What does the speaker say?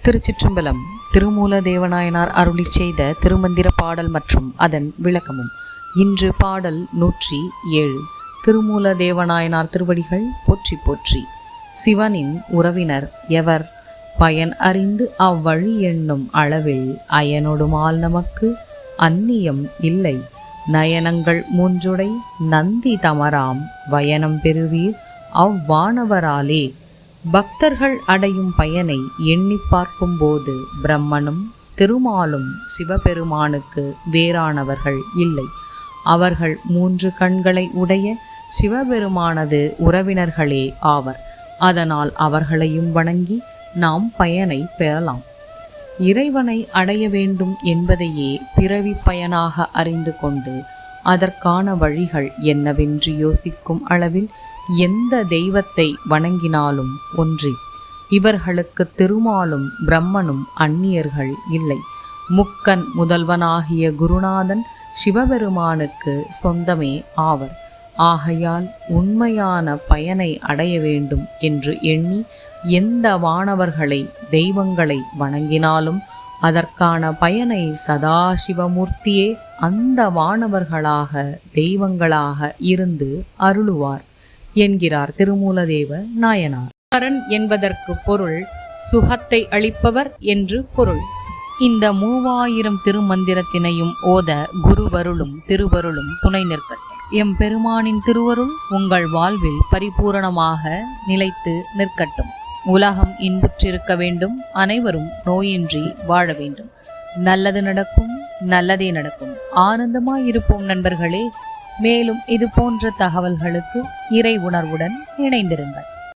திருச்சிற்றம்பலம். திருமூலதேவநாயனார் அருளிச் செய்த திருமந்திர பாடல் மற்றும் அதன் விளக்கமும். இன்று பாடல் 107. திருமூலதேவநாயனார் திருவடிகள் போற்றி போற்றி. சிவனின் உறவினர் எவர்? பயன் அறிந்து அவ்வழி எண்ணும் அளவில் அயனொடுமால் நமக்கு அந்நியம் இல்லை. நயனங்கள் மூன்றுடை நந்தி தமராம் வயனம் பெறுவீர் அவ்வானவராலே. பக்தர்கள் அடையும் பயனை எண்ணி பார்க்கும்போது பிரம்மனும் திருமாலும் சிவபெருமானுக்கு வேறானவர்கள் இல்லை. அவர்கள் 3 கண்களை உடைய சிவபெருமானது உறவினர்களே ஆவர். அதனால் அவர்களையும் வணங்கி நாம் பயனை பெறலாம். இறைவனை அடைய வேண்டும் என்பதையே பிறவி பயனாக அறிந்து கொண்டு அதற்கான வழிகள் என்னவென்று யோசிக்கும் அளவில் எந்த தெய்வத்தை வணங்கினாலும் ஒன்றி. இவர்களுக்கு திருமாலும் பிரம்மனும் அந்நியர்கள் இல்லை. முக்கன் முதல்வனாகிய குருநாதன் சிவபெருமானுக்கு சொந்தமே ஆவர். ஆகையால் உண்மையான பயனை அடைய வேண்டும் என்று எண்ணி எந்த வானவர்களை தெய்வங்களை வணங்கினாலும் அதற்கான பயனை சதாசிவமூர்த்தியே அந்த வானவர்களாக தெய்வங்களாக இருந்து அருளுவார் என்கிறார் திருமூலதேவ நாயனார். கரண் என்பதற்கு பொருள் சுகத்தை அளிப்பவர் என்று பொருள். இந்த 3000 திருமந்திரத்தினையும் ஓத குருவருளும் திருவருளும் துணை நிற்கட்டும். எம்பெருமானின் திருவருள் உங்கள் வாழ்வில் பரிபூரணமாக நிலைத்து நிற்கட்டும். உலகம் இன்புற்றிருக்க வேண்டும். அனைவரும் நோயின்றி வாழ வேண்டும். நல்லது நடக்கும், நல்லதே நடக்கும். ஆனந்தமாயிருப்போம் நண்பர்களே. மேலும் இது போன்ற தகவல்களுக்கு இறை உணர்வுடன் இணைந்திருங்கள்.